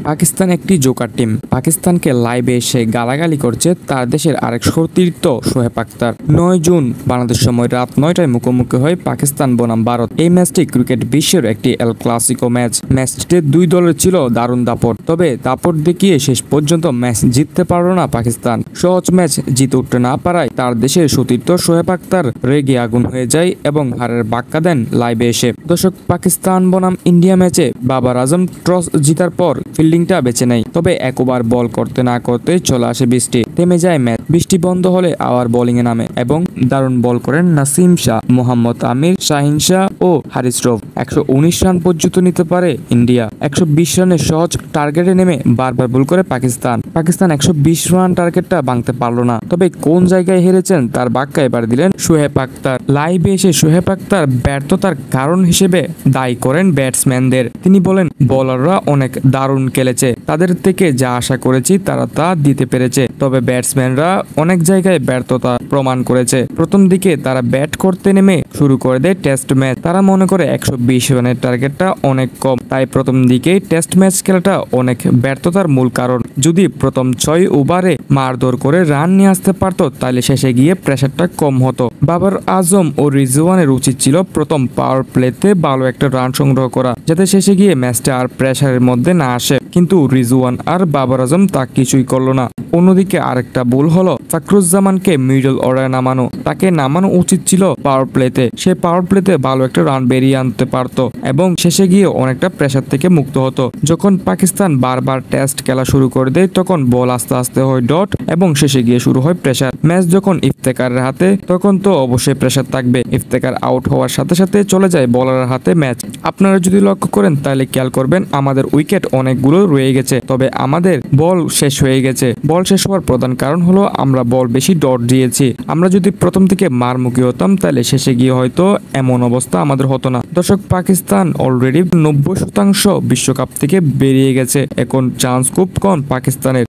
পাকিস্তান একটি Joker team. পাকিস্তানকে লাইভে এসে গালাগালি করছে তার দেশের আরেক সতীর্থ শোয়েব আখতার। ৯ জুন বাংলাদেশ সময় রাত ৯টায় মুখোমুখি হয় পাকিস্তান বনাম ভারত। এই ম্যাচটি ক্রিকেট বিশ্বের একটি এল ক্লাসিকো ম্যাচ। ম্যাচটিতে দুই দলের ছিল দারুণ দাপট, তবে দাপট দেখিয়ে শেষ পর্যন্ত ম্যাচ জিততে পারল না পাকিস্তান। সহজ ম্যাচ জিতে উঠতে না পারায় তার দেশের সতীর্থ শোয়েব আখতার রেগে আগুন হয়ে যায় এবং হারের বাক্কা দেন লাইভে এসে। দর্শক, পাকিস্তান বনাম ইন্ডিয়া ম্যাচে বাবর আজম টস জিতার পর ফিল্ডিংটা বেছে নেয়, তবে একবার বল করতে না করতে চলে আসে বৃষ্টি। থেমে যায় ম্যাচ। বৃষ্টি বন্ধ হলে আবার বোলিং এ নামে এবং দারুণ বল করেন নাসিম শাহ, মোহাম্মদ আমির, শাহিন শাহ ও হারিস রফ। 119 রান পর্যন্ত নিতে পারে ইন্ডিয়া। 120 রানের সহজ টার্গেটে নেমে বারবার ভুল করে পাকিস্তান 120 রান টার্গেটটা ভাঙতে পারলো না। তবে কোন জায়গায় হেরেছেন তার ব্যাখ্যা এবার দিলেন শোয়েব আখতার। লাইভে এসে শোয়েব আখতার ব্যর্থতার কারণ হিসেবে দায়ী করেন ব্যাটসম্যানদের। তিনি বলেন, বোলাররা অনেক দারুণ খেলেছে, তাদের থেকে যা আশা করেছি তারা তা দিতে পেরেছে, তবে ব্যাটসম্যানরা অনেক জায়গায় ব্যর্থতা প্রমাণ করেছে। প্রথম দিকে তারা ব্যাট করতে নেমে শুরু করে দেয় টেস্ট ম্যাচ। তারা মনে করে 120 রানের টার্গেটটা অনেক কম, তাই প্রথম দিকে টেস্ট ম্যাচ খেলাটা অনেক ব্যর্থতার মূল কারণ। যদি প্রথম 6 ওভারে মারধর করে রান নিয়ে আসতে পারতো তাহলে শেষে গিয়ে প্রেসারটা কম হতো। বাবর আজম ও রিজওয়ানের উচিত ছিল প্রথম পাওয়ার প্লেতে ভালো একটা রান সংগ্রহ করা, যাতে শেষে গিয়ে ম্যাচটা আর প্রেসারের মধ্যে না আসে, কিন্তু রিজওয়ান আর বাবর আজম তা কিছুই করলো না। অন্যদিকে আরেকটা ভুল হলো ফাকরুজ্জামানকে মিডল অর্ডারে নামানো। তাকে নামানো উচিত ছিল পাওয়ার প্লেতে। সে পাওয়ার প্লেতে ভালো একটা রান বেরিয়ে আনতে পারতো এবং শেষে গিয়ে অনেকটা প্রেসার থেকে মুক্ত হতো। যখন পাকিস্তান বারবার টেস্ট খেলা শুরু করে দেয় তখন বল আস্তে আস্তে হয় ডট এবং শেষে গিয়ে শুরু হয় প্রেসার। ম্যাচ যখন ইফতেখারের হাতে তখন তো অবশ্যই প্রেসার থাকবে। ইফতেখার আউট হওয়ার সাথে সাথে চলে যায় বোলারের হাতে ম্যাচ। আপনারা যদি লক্ষ্য করেন তাহলে খেয়াল করবেন আমাদের উইকেট অনেকগুলো রয়ে গেছে, তবে আমাদের বল শেষ হয়ে গেছে। বল শেষ হওয়ার প্রধান কারণ হলো আমরা বল বেশি ডট দিয়েছি। আমরা যদি প্রথম থেকে মারমুখী হতাম তাহলে শেষে গিয়ে হয়তো এমন অবস্থা আমাদের হতো না। দর্শক, পাকিস্তান অলরেডি 90% বিশ্বকাপ থেকে বেরিয়ে গেছে। এখন চান্স খুব কম পাকিস্তানের।